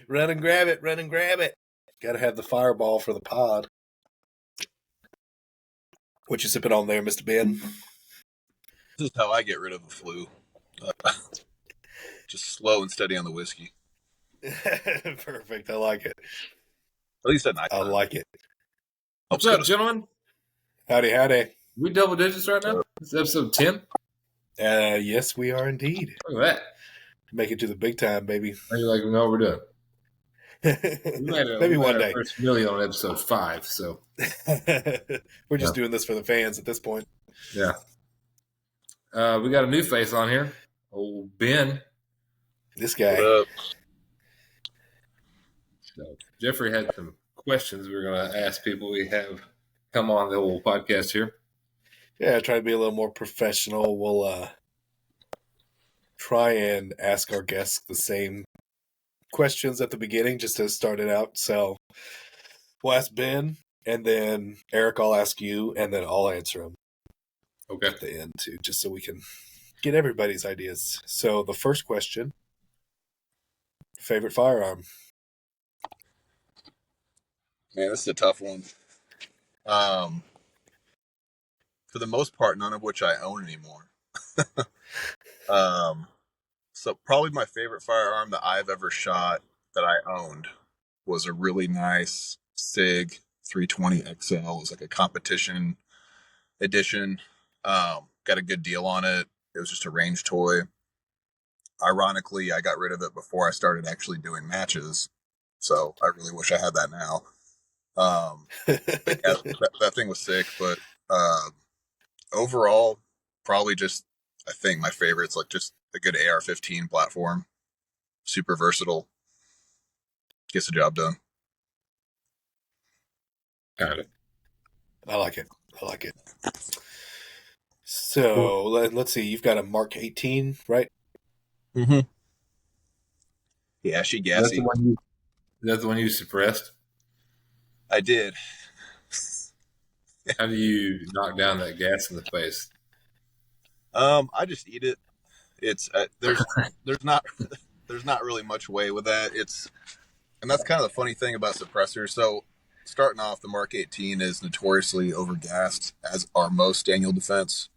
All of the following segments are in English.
Run and grab it. Run and grab it. Got to have the fireball for the pod. What you sipping on there, Mr. Ben? This is how I get rid of the flu. Just slow and steady on the whiskey. Perfect. I like it. At least at night. I like it. What's up, gentlemen? Howdy, howdy. We double digits right now? This is episode 10? Yes, we are indeed. Look at that. Make it to the big time, baby. Are you like, we know what we're doing? Maybe one day. First million on episode 5, so. We're just doing this for the fans at this point. Yeah. We got a new face on here. Old Ben. This guy. So Jeffrey had some questions we were going to ask people we have come on the whole podcast here. Yeah, try to be a little more professional. We'll try and ask our guests the same questions at the beginning just to start it out. So we'll ask Ben, and then Eric, I'll ask you, and then I'll answer them. Okay. At the end, too, just so we can get everybody's ideas. So the first question, favorite firearm? Man, this is a tough one. For the most part, none of which I own anymore. So probably my favorite firearm that I've ever shot that I owned was a really nice SIG 320 XL. It was like a competition edition. Got a good deal on it. It was just a range toy. Ironically, I got rid of it before I started actually doing matches. So I really wish I had that now. But yeah, that thing was sick, but overall, probably just, I think my favorite's like just a good AR-15 platform. Super versatile. Gets the job done. Got it. I like it. So let's see. You've got a Mark 18, right? Mm-hmm. Yeah, she gassy. That's the one you suppressed? I did. How do you knock down that gas in the face? I just eat it. It's there's not really much way with that. And that's kind of the funny thing about suppressors. So starting off, the Mark 18 is notoriously overgassed, as are most Daniel Defense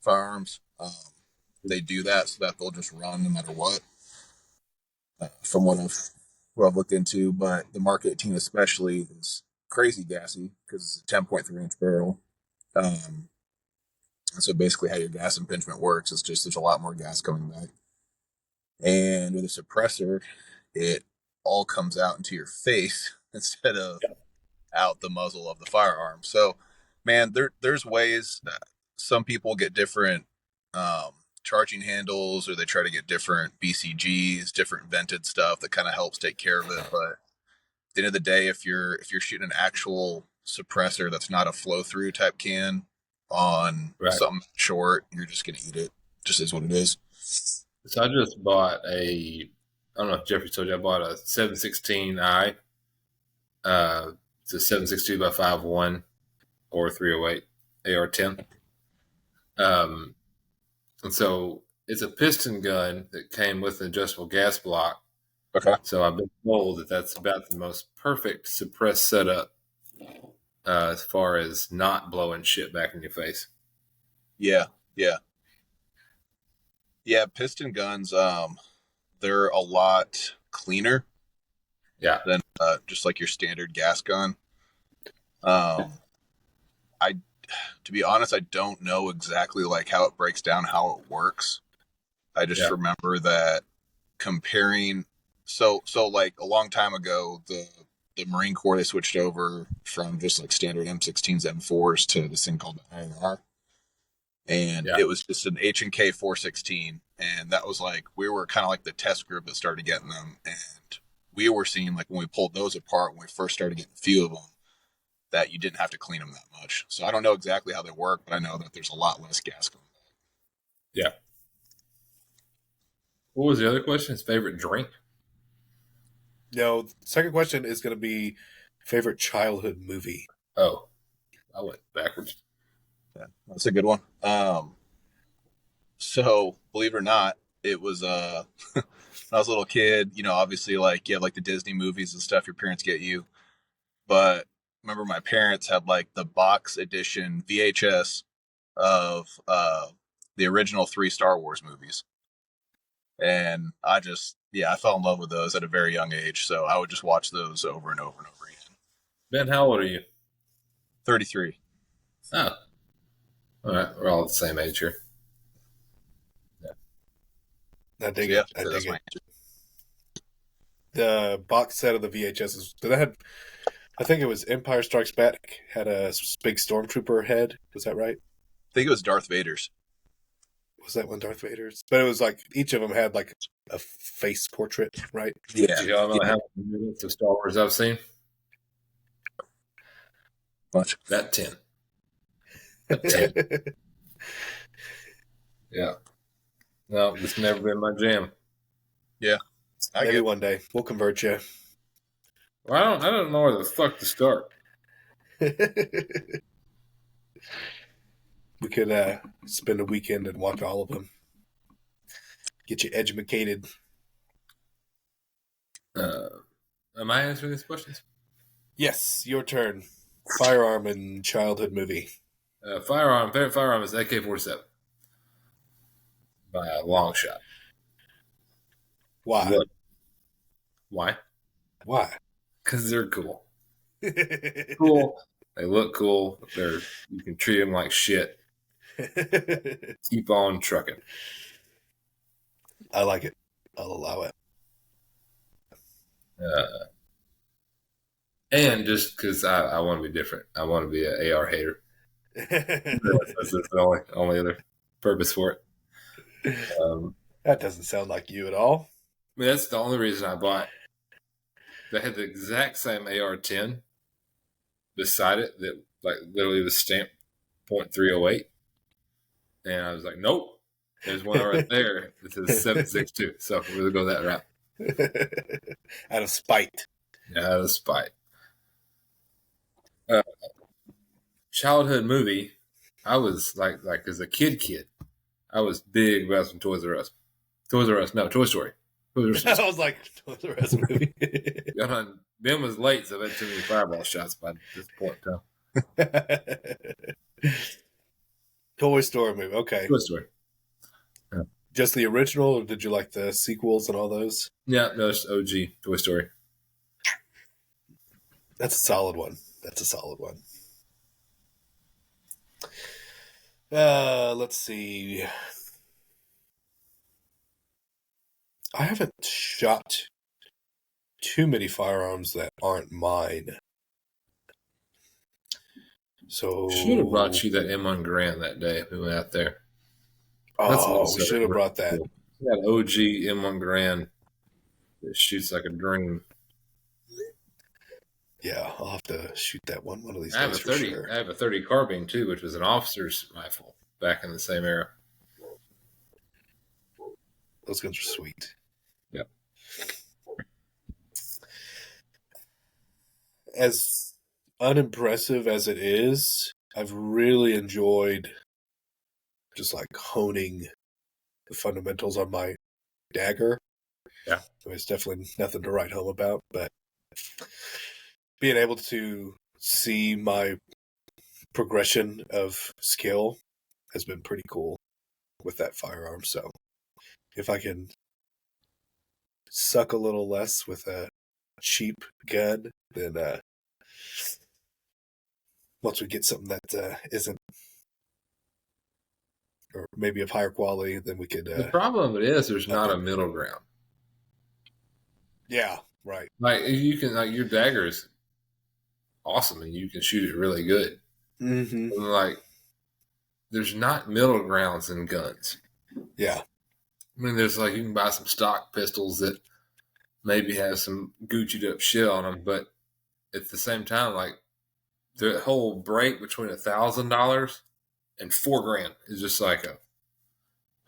firearms. They do that so that they'll just run no matter what. From what I've looked into, but the Mark 18 especially is crazy gassy because it's a 10.3 inch barrel. And so basically how your gas impingement works is just there's a lot more gas coming back. And with a suppressor, it all comes out into your face instead of out the muzzle of the firearm. So, man, there's ways that some people get different charging handles, or they try to get different BCGs, different vented stuff that kind of helps take care of it. But at the end of the day, if you're shooting an actual suppressor that's not a flow through type can on something short, you're just gonna eat it. Just is what it is. So I just bought I don't know if Jeffrey told you, I bought a 716i. It's a 762 by 5.1 or 308 AR-10. And so it's a piston gun that came with an adjustable gas block. Okay. So I've been told that that's about the most perfect suppress setup as far as not blowing shit back in your face. Yeah. Piston guns, they're a lot cleaner. Yeah. Than just like your standard gas gun. To be honest, I don't know exactly like how it breaks down, how it works. I just remember that comparing. So like a long time ago, the Marine Corps, they switched over from just like standard M16s, M4s to this thing called the IR. And it was just an H&K 416. And that was like, we were kind of like the test group that started getting them. And we were seeing like when we pulled those apart, when we first started getting a few of them, that you didn't have to clean them that much. So I don't know exactly how they work, but I know that there's a lot less gas going back. Yeah. What was the other question? His favorite drink? No, the second question is going to be favorite childhood movie. Oh, I went backwards. Yeah, that's a good one. So believe it or not, it was when I was a little kid, you know, obviously like you have like the Disney movies and stuff your parents get you. But remember my parents had like the box edition VHS of the original 3 Star Wars movies. And I fell in love with those at a very young age. So I would just watch those over and over and over again. Ben, how old are you? 33. Oh. All right. We're all the same age here. I dig Yeah, it. I that's dig my it. answer. The box set of the VHSs. That had, I think it was Empire Strikes Back, had a big stormtrooper head. Was that right? I think it was Darth Vader's. Was that one Darth Vader's? But it was like each of them had like a face portrait, right? Yeah. Do y'all know how many minutes of Star Wars I've seen? Much. That 10. That 10. Yeah. No, it's never been my jam. Yeah. Maybe one day we'll convert you. Well, I don't know where the fuck to start. We could spend a weekend and watch all of them. Get you educated. Am I answering these questions? Yes, your turn. Firearm and childhood movie. Favorite firearm is AK-47 by a long shot. Why? Look. Why? Why? Because they're cool. Cool. They look cool. You can treat them like shit. Keep on trucking. I like it. I'll allow it. And just because I want to be different. I want to be an AR hater. That's the only other purpose for it. That doesn't sound like you at all. I mean, that's the only reason I bought. They had the exact same AR-10 beside it that like literally was stamped .308, and I was like, nope, there's one right there. It says 7.62, so we'll go that route. Out of spite. Yeah, out of spite. Childhood movie. I was like as a kid. I was big about some Toys R Us. Toy Story. I was like, Toys R Us movie. Ben was late, so I had too many fireball shots by this point in time. Toy Story movie. Okay. Toy Story. Yeah. Just the original, or did you like the sequels and all those? Yeah, no, it's OG Toy Story. That's a solid one. Let's see. I haven't shot too many firearms that aren't mine. So should have brought you that M1 Garand that day we went out there. We should have brought that. We got an OG M1 Garand that shoots like a dream. Yeah, I'll have to shoot that one of these I have days a for 30. sure. I have a 30 carbine too, which was an officer's rifle back in the same era. Those guns are sweet. Yep. As unimpressive as it is, I've really enjoyed just like honing the fundamentals on my dagger. Yeah. So it's definitely nothing to write home about, but being able to see my progression of skill has been pretty cool with that firearm. So if I can suck a little less with a cheap gun, then once we get something that isn't, or maybe of higher quality, then we could. The problem is there's not a middle ground. Yeah, right. Like you can, like your dagger is awesome and you can shoot it really good. Mm-hmm. And like there's not middle grounds in guns. Yeah. I mean, there's like you can buy some stock pistols that maybe have some Gucci'd up shit on them, but at the same time, like the whole break between $1,000 and $4,000 is just like a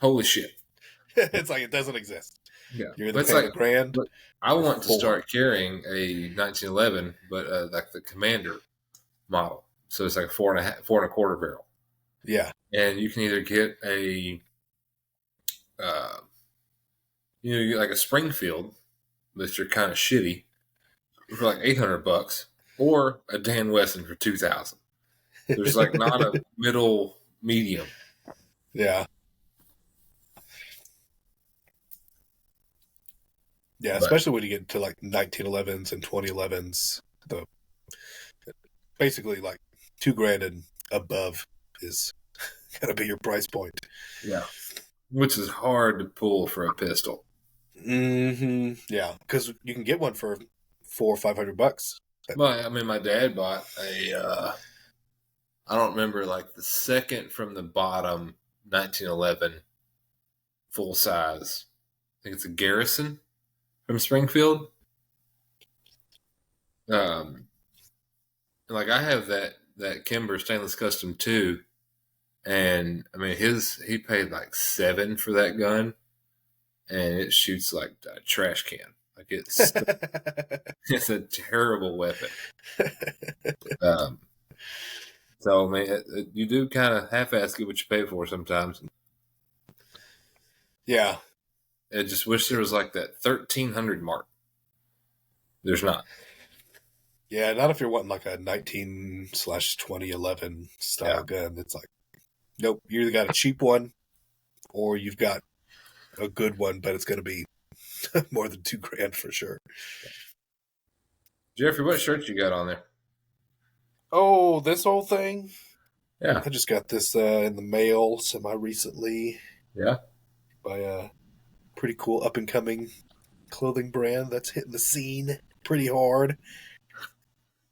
holy shit. It's like it doesn't exist. Yeah, You're either paying $1,000. I want to start carrying a 1911, but like the Commander model, so it's like 4.25 barrel. Yeah, and you can either get a You get like a Springfield that are kind of shitty for like $800, or a Dan Wesson for $2,000. There's like not a middle medium. Yeah. Yeah, especially when you get to like 1911s and 2011s. Basically like $2,000 and above is gonna be your price point. Yeah. Which is hard to pull for a pistol. Mm-hmm. Yeah, because you can get one for $400 or $500. Well, I mean, my dad bought a. I don't remember, like the second from the bottom, 1911, full size. I think it's a Garrison from Springfield. Like I have that Kimber stainless custom too, and I mean he paid like $7,000 for that gun, and it shoots like a trash can. Like it's it's a terrible weapon. So I mean, you do kind of half-ass get what you pay for sometimes. Yeah. I just wish there was like that 1,300 mark. There's not. Yeah, not if you're wanting like a 19/2011 style gun. It's like, nope, you either got a cheap one or you've got a good one, but it's going to be more than $2,000 for sure. Jeffrey, what shirt you got on there? Oh, this whole thing? Yeah. I just got this in the mail semi-recently. Yeah. By a pretty cool up-and-coming clothing brand that's hitting the scene pretty hard.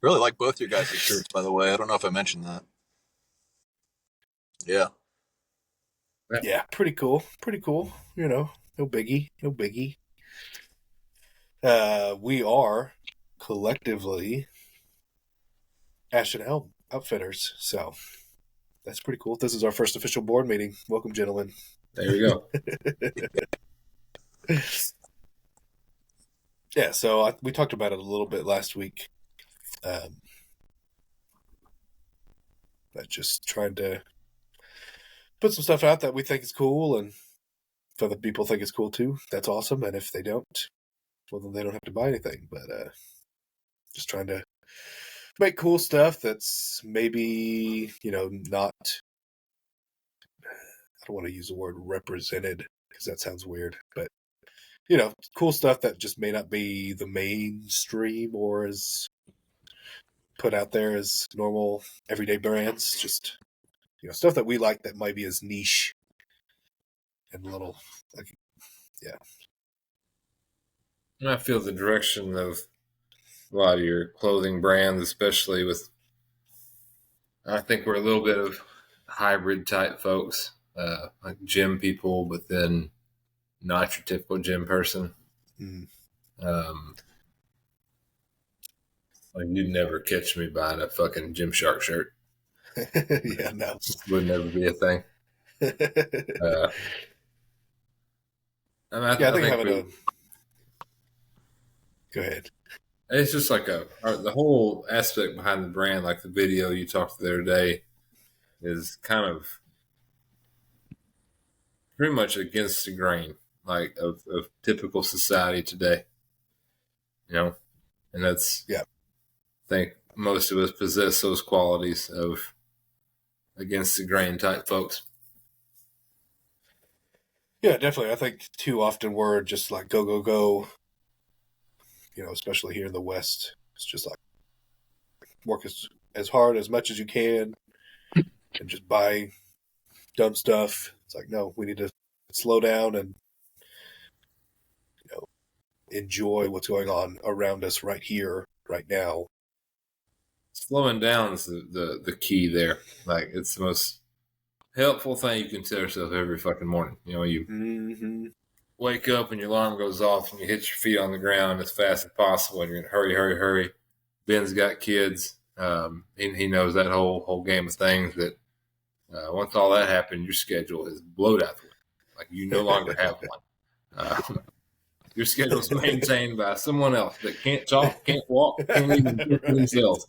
Really like both your guys' shirts, by the way. I don't know if I mentioned that. Yeah. Yeah, pretty cool. Pretty cool. You know, no biggie. No biggie. We are collectively Ash and Elm Outfitters, so that's pretty cool. This is our first official board meeting. Welcome, gentlemen. There we go. Yeah, so we talked about it a little bit last week. But just trying to put some stuff out that we think is cool, and if other people think it's cool too, that's awesome. And if they don't, well, then they don't have to buy anything. But just trying to make cool stuff that's maybe, not, I don't want to use the word represented because that sounds weird, but cool stuff that just may not be the mainstream or as put out there as normal everyday brands. Just stuff that we like that might be as niche and little, like, yeah. I feel the direction of a lot of your clothing brands, especially with, I think we're a little bit of hybrid type folks, like gym people, but then not your typical gym person. Mm. Like you'd never catch me buying a fucking Gymshark shirt. Yeah, no. Would never be a thing. I think having a... Go ahead. It's just like the whole aspect behind the brand, like the video you talked the other day, is kind of pretty much against the grain, like of typical society today. And that's, I think most of us possess those qualities of against the grain type folks. Yeah, definitely. I think too often we're just like go, go, go. Especially here in the West, it's just like work as hard as much as you can and just buy dumb stuff. It's like, no, we need to slow down and enjoy what's going on around us right here, right now. Slowing down is the key there. Like it's the most helpful thing you can tell yourself every fucking morning. You wake up and your alarm goes off and you hit your feet on the ground as fast as possible and you're going to hurry, hurry, hurry. Ben's got kids. He knows that whole game of things that once all that happened, your schedule is blowed out the way. Like you no longer have one. Your schedule is maintained by someone else that can't talk, can't walk, can't even think for themselves.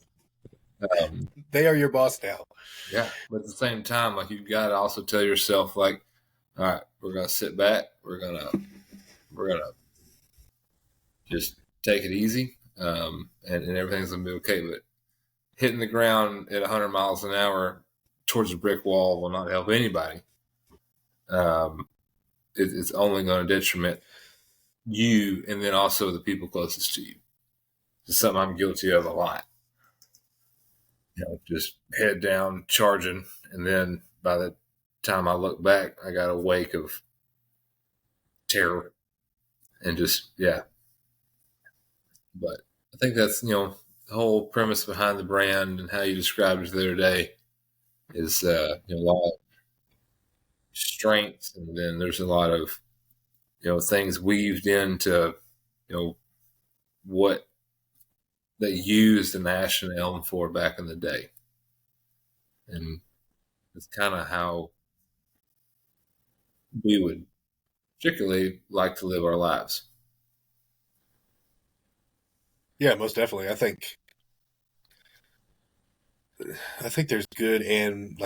They are your boss now. Yeah, but at the same time, like you've got to also tell yourself, like, all right, we're gonna sit back, we're gonna we're gonna just take it easy, and everything's gonna be okay. But hitting the ground at 100 miles an hour towards a brick wall will not help anybody. It's only going to detriment you, and then also the people closest to you. It's something I'm guilty of a lot. Just head down, charging, and then by the time I look back, I got a wake of terror, and just But I think that's the whole premise behind the brand and how you described it the other day is a lot of strengths, and then there's a lot of things weaved into what they used the ash and elm for back in the day, and it's kind of how we would particularly like to live our lives. Yeah, most definitely. I think there's good and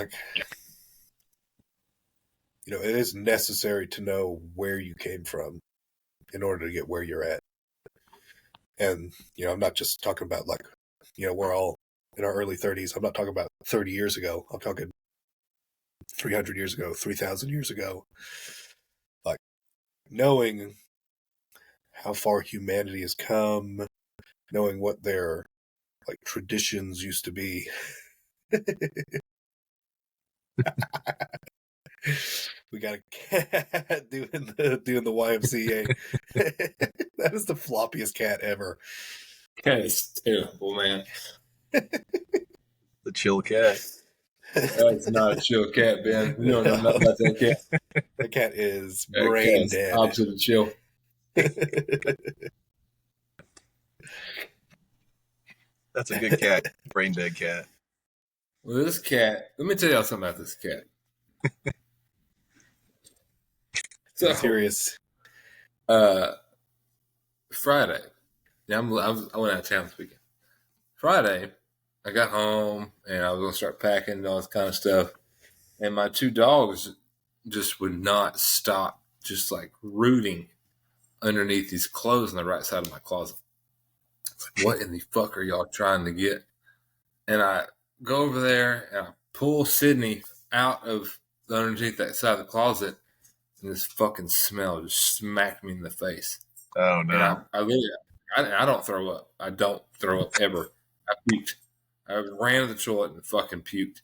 it is necessary to know where you came from in order to get where you're at. And, I'm not just talking about we're all in our early 30s. I'm not talking about 30 years ago. I'm talking 300 years ago, 3,000 years ago. Like, knowing how far humanity has come, knowing what their traditions used to be. We got a cat doing the YMCA. That is the floppiest cat ever. Cat is terrible, man. The chill cat. That's not a chill cat, Ben. You don't know nothing about that cat. The cat is brain dead. Opposite of chill. That's a good cat. Brain dead cat. Well, this cat, let me tell y'all something about this cat. So I'm curious. Friday. Yeah, I went out of town this weekend. Friday, I got home and I was going to start packing and all this kind of stuff. And my two dogs just would not stop just rooting underneath these clothes on the right side of my closet. What in the fuck are y'all trying to get? And I go over there and I pull Sydney out of underneath that side of the closet, and this fucking smell just smacked me in the face. Oh no! And I don't throw up. I don't throw up ever. I puked. I ran to the toilet and fucking puked.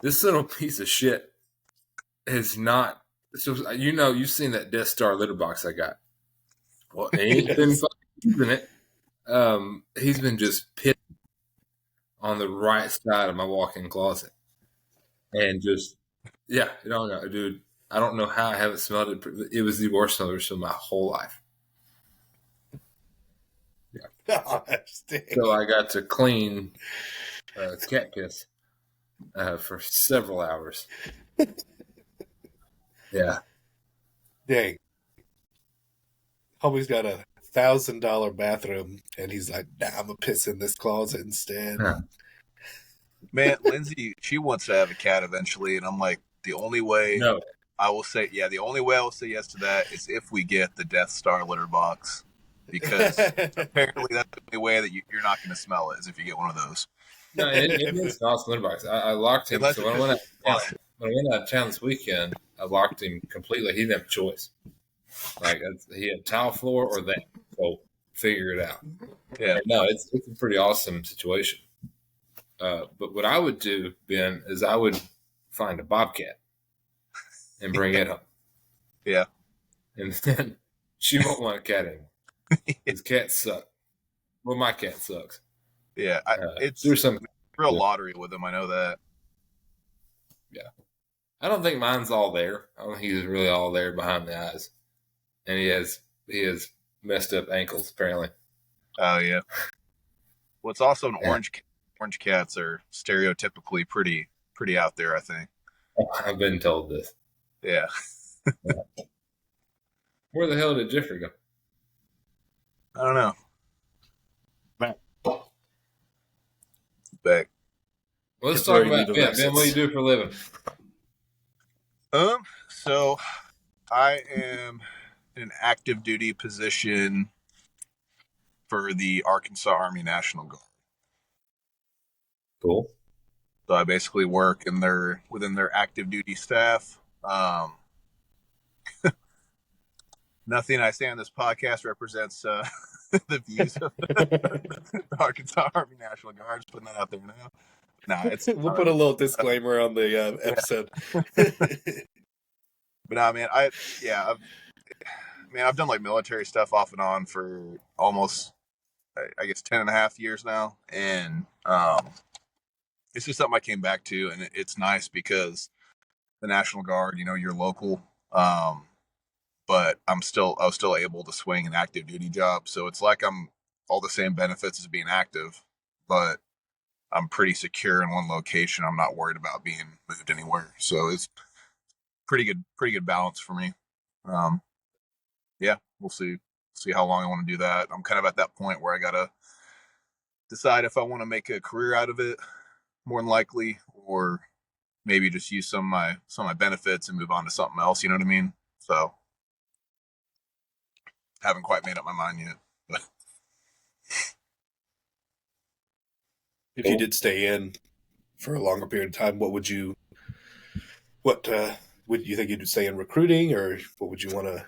This little piece of shit is not. So you've seen that Death Star litter box I got. Well, he's been fucking using it. He's been just pissing on the right side of my walk-in closet, and just dude. I don't know how I haven't smelled it. It was the worst smell I've ever smelled my whole life. Yeah. So I got to clean cat piss for several hours. Yeah. Dang. Homie's got $1,000 bathroom, and he's like, nah, I'm going to piss in this closet instead. Yeah. Man, Lindsay, she wants to have a cat eventually, and I'm like, the only way I will say yes to that is if we get the Death Star litter box, because apparently that's the only way that you're not going to smell it is if you get one of those. No, it is an awesome litter box. I locked him. So when I went out of town this weekend, I locked him completely. He didn't have a choice. He had tile floor or that. So figure it out. Yeah. No, it's a pretty awesome situation. But what I would do, Ben, is I would find a bobcat and bring it home. Yeah. And then she won't want a cat anymore. His cats suck. Well, my cat sucks. Yeah. There's some real lottery with him. I know that. Yeah. I don't think mine's all there. I don't think he's really all there behind the eyes. And he has messed up ankles, apparently. Oh, yeah. Well, it's also an orange cats are stereotypically pretty out there, I think. I've been told this. Yeah. Where the hell did Jeffrey go? I don't know. Back. Well, let's talk about Ben. Ben, what do you do for a living? So I am an active duty position for the Arkansas Army National Guard. Cool. So I basically work within their active duty staff. Nothing I say on this podcast represents the views of the Arkansas Army National Guard. Just putting that out there now. Nah, it's We'll put a little disclaimer on the episode. But nah, man, I've done like military stuff off and on for almost, I guess, 10 and a half years now. And it's just something I came back to. And it's nice because the National Guard, you're local. But I was still able to swing an active duty job. So it's like I'm all the same benefits as being active, but I'm pretty secure in one location. I'm not worried about being moved anywhere. So it's pretty good balance for me. Yeah, we'll see how long I want to do that. I'm kind of at that point where I gotta decide if I want to make a career out of it, more than likely, or maybe just use some of my benefits and move on to something else. You know what I mean? So haven't quite made up my mind yet. But if you did stay in for a longer period of time, what would you think you'd stay in recruiting, or what would you want to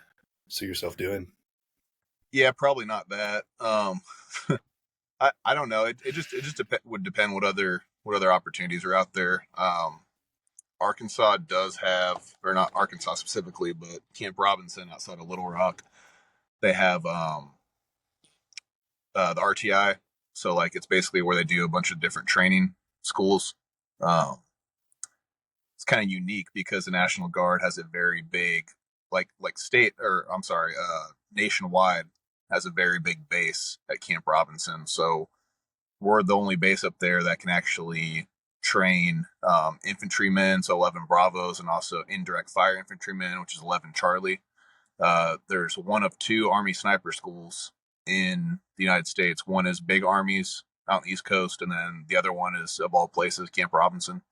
see yourself doing? Yeah, probably not that. I don't know. It just would depend what other opportunities are out there. Arkansas does have, or not Arkansas specifically, but Camp Robinson outside of Little Rock, they have the RTI. So like it's basically where they do a bunch of different training schools. It's kind of unique because the National Guard has a very big, like nationwide has a very big base at Camp Robinson. So we're the only base up there that can actually train infantrymen, so 11 Bravos, and also indirect fire infantrymen, which is 11 Charlie. There's one of two Army sniper schools in the United States. One is Big Armies out on the East Coast, and then the other one is, of all places, Camp Robinson,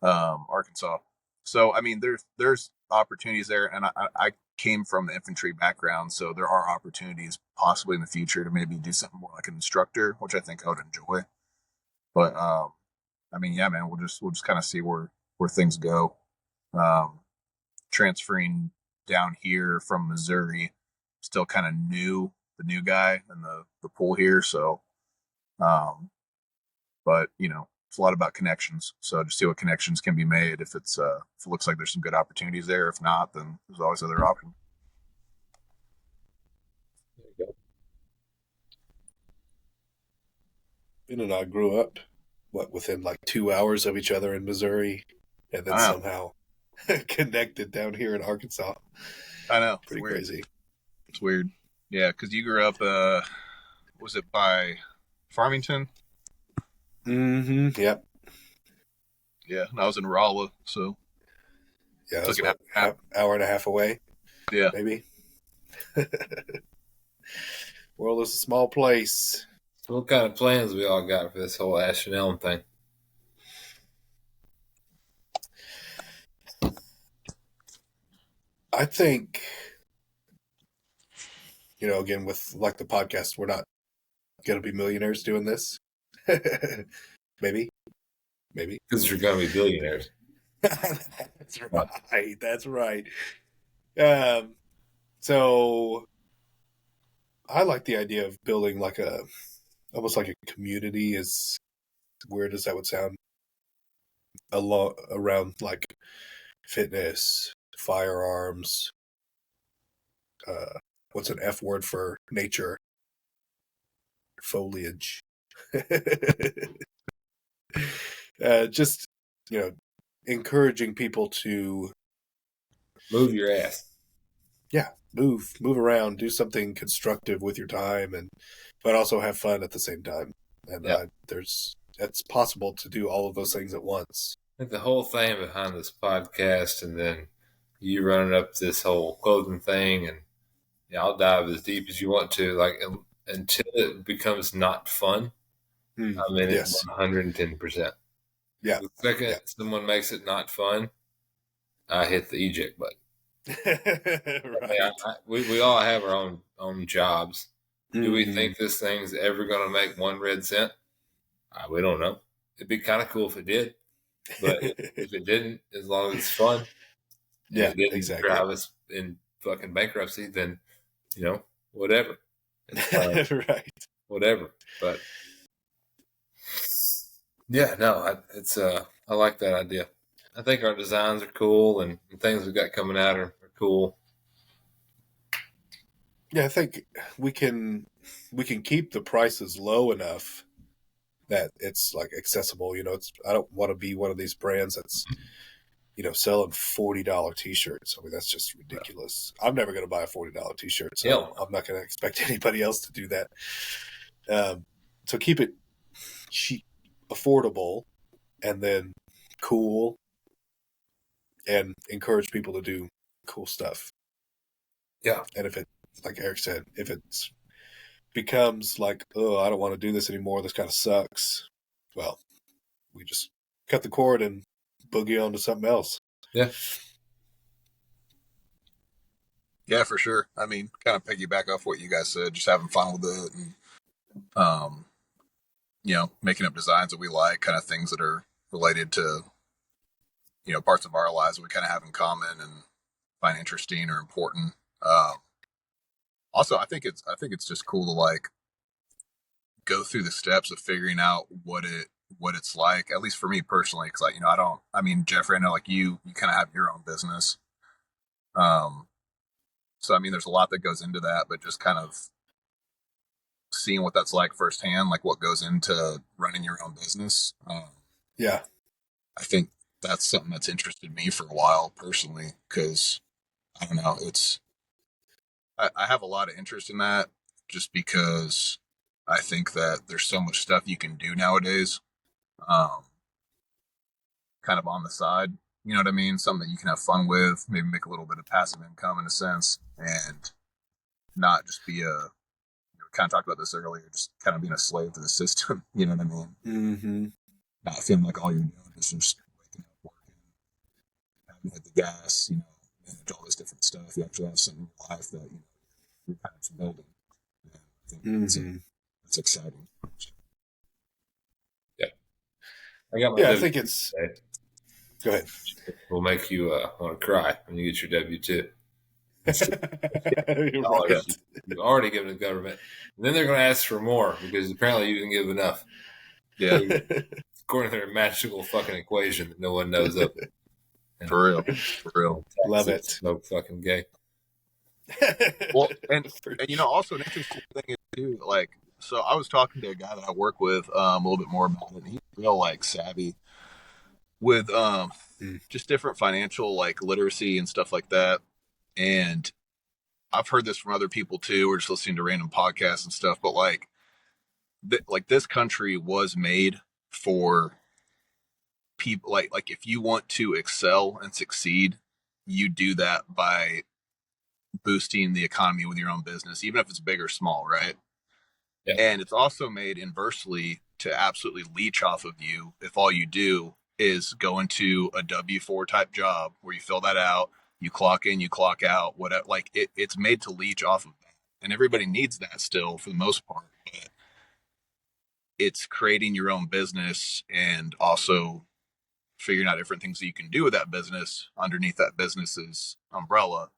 Arkansas. So, I mean, there's opportunities there, and I came from the infantry background, so there are opportunities possibly in the future to maybe do something more like an instructor, which I think I would enjoy. But I mean, yeah, man, we'll just kind of see where things go. Transferring down here from Missouri, still kind of the new guy in the pool here. So, but it's a lot about connections. So just see what connections can be made. If it looks like there's some good opportunities there. If not, then there's always other options. There you go. Ben and I grew up, within like 2 hours of each other in Missouri, and then somehow connected down here in Arkansas. I know. Pretty crazy. It's weird. Yeah, because you grew up, was it by Farmington? Mm-hmm. Yep. Yeah, and I was in Rolla, so yeah, it was an hour and a half away. Yeah, maybe. World is a small place. So what kind of plans we all got for this whole Ash and Elm thing? I think, again, with like the podcast, we're not going to be millionaires doing this. Maybe. Because you're going to be billionaires. That's right. So I like the idea of building like almost like a community, as weird as that would sound, around like fitness, firearms, what's an F word for nature? Foliage. Just, encouraging people to move your ass. Yeah, move around, do something constructive with your time, but also have fun at the same time. And it's possible to do all of those things at once. I think the whole thing behind this podcast, and then you running up this whole clothing thing, and I'll dive as deep as you want to, like until it becomes not fun. I mean, it's 110%. Yeah. The second someone makes it not fun, I hit the eject button. Right. We all have our own jobs. Do we Mhm. think this thing's ever going to make 1 red cent? We don't know. It'd be kind of cool if it did, but if it didn't, as long as it's fun and Yeah, it didn't exactly. drive us in fucking bankruptcy, then whatever. It's fine, Right. whatever. But yeah, no, I like that idea. I think our designs are cool and the things we've got coming out are cool. Yeah, I think we can keep the prices low enough that it's like accessible. I don't want to be one of these brands that's selling $40 t-shirts. I mean, that's just ridiculous. I'm never going to buy a $40 t-shirt, so Hell, I'm not going to expect anybody else to do that. So keep it cheap, affordable, and then cool, and encourage people to do cool stuff. yeah. And if it, like Eric said, if it becomes like, oh, I don't want to do this anymore, this kind of sucks, well, we just cut the cord and boogie on to something else. Yeah. Yeah, for sure. I mean, kind of piggyback off what you guys said, just having fun with it and, making up designs that we like, kind of things that are related to, parts of our lives that we kind of have in common and find interesting or important. Also, I think it's just cool to like go through the steps of figuring out what it's like, at least for me personally, because like, I mean, Jeffrey, I know like you kind of have your own business. So I mean, there's a lot that goes into that, but just kind of seeing what that's like firsthand, like what goes into running your own business. Yeah. I think that's something that's interested me for a while personally, because I don't know, I have a lot of interest in that just because I think that there's so much stuff you can do nowadays, um, kind of on the side. You know what I mean? Something that you can have fun with, maybe make a little bit of passive income in a sense, and not just be kind of talked about this earlier, just kind of being a slave to the system. You know what I mean? Mm-hmm. Not feeling like all you're doing is just waking up, working, having to hit the gas, manage all this different stuff. You actually have something in your life that you're kind of building. And I think that's exciting. Yeah. I got my Yeah, I W think it's. today. Go ahead. Will make you want to cry when you get your W-2. You're right. You've already given the government. And then they're going to ask for more because apparently you didn't give enough. Yeah. According to their magical fucking equation that no one knows of. For real. Love it. So fucking gay. Well, and also an interesting thing is too, like, so I was talking to a guy that I work with a little bit more about it, and he's real like savvy with just different financial like literacy and stuff like that. And I've heard this from other people too, or just listening to random podcasts and stuff. But like, this country was made for people like if you want to excel and succeed, you do that by boosting the economy with your own business, even if it's big or small, right? Yeah. And it's also made inversely to absolutely leech off of you if all you do is go into a W-4 type job where you fill that out, you clock in, you clock out, whatever. Like it's made to leech off of that. And everybody needs that still for the most part. But it's creating your own business and also figuring out different things that you can do with that business underneath that business's umbrella.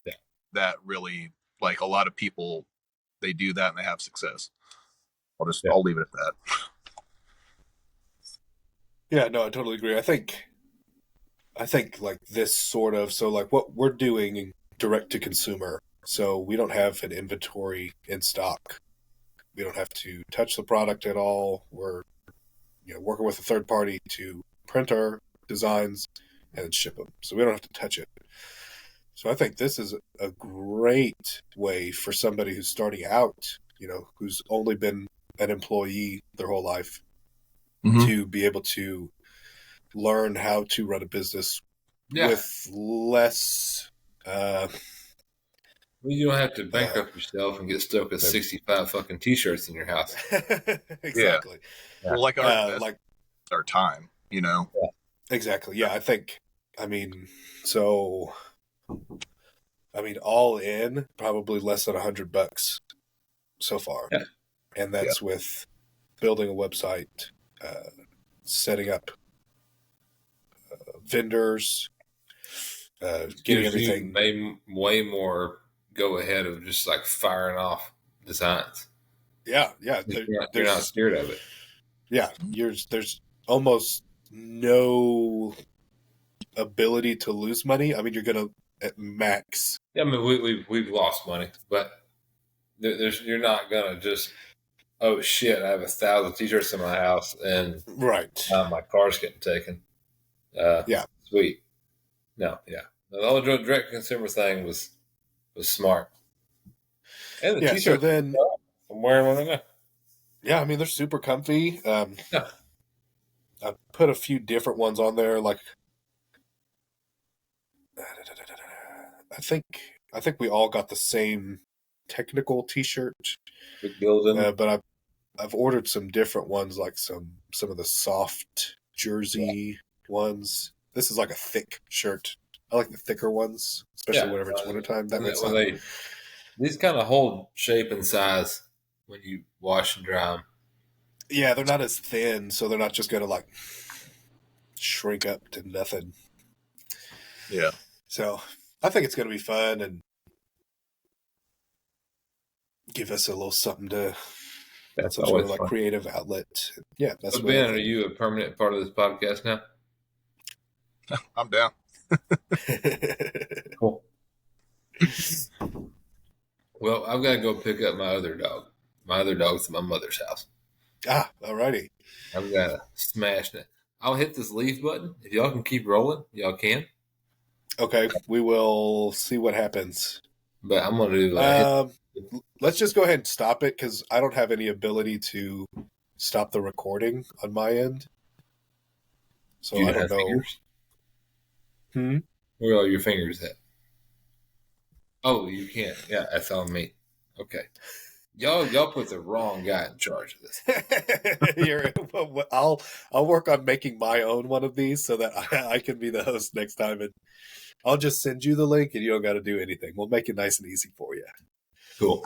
Yeah. That really, like, a lot of people, they do that and they have success. I'll leave it at that. Yeah, no, I totally agree. I think like this sort of, so like what we're doing direct to consumer. So we don't have an inventory in stock. We don't have to touch the product at all. We're working with a third party to print our designs and ship them. So we don't have to touch it. So I think this is a great way for somebody who's starting out, who's only been an employee their whole life, to be able to learn how to run a business with less. You don't have to bankrupt yourself and get stuck with 65 fucking t-shirts in your house. Exactly. Yeah. Well, like our time, Exactly. Yeah, I think. I mean, so I mean, all in, probably less than $100 so far. Yeah. And that's with building a website, setting up vendors, getting everything. Way more go ahead of just like firing off designs. Yeah. You're not scared of it. Yeah. There's almost no ability to lose money. I mean, you're going to at max. Yeah, I mean, we've lost money, but you're not gonna just, oh shit, I have 1,000 t-shirts in my house and Right. my car's getting taken. Yeah. Sweet. No, yeah. The whole direct consumer thing was smart. And the t-shirts, so then I'm wearing one right now. Yeah, I mean they're super comfy. Yeah. I put a few different ones on there. Like, I think we all got the same technical T-shirt, Big building. but I've ordered some different ones, like some of the soft jersey ones. This is like a thick shirt. I like the thicker ones, especially whenever it's wintertime. That makes sense. These kind of hold shape and size when you wash and dry them. Yeah, they're not as thin, so they're not just going to like shrink up to nothing. Yeah. So I think it's going to be fun and give us a little something to. That's some sort of like creative outlet. Yeah, that's. So Ben, are you a permanent part of this podcast now? I'm down. Cool. Well, I've got to go pick up my other dog. My other dog's at my mother's house. Alrighty. I've got to smash it. I'll hit this leave button. If y'all can keep rolling, y'all can. Okay, we will see what happens. But I'm going to do let's just go ahead and stop it because I don't have any ability to stop the recording on my end. So I don't know. Fingers? Where are your fingers at? Oh, you can't. Yeah, that's on me. Okay. Y'all put the wrong guy in charge of this. I'll work on making my own one of these so that I can be the host next time, and I'll just send you the link, and you don't got to do anything. We'll make it nice and easy for you. Cool.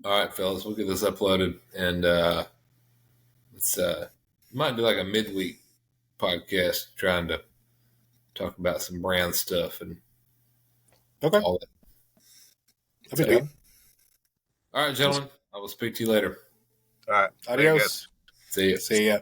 All right, fellas, we'll get this uploaded, and might do like a midweek podcast trying to talk about some brand stuff and all that. That'd be good. All right, gentlemen. I will speak to you later. All right. Adios. See ya. See ya.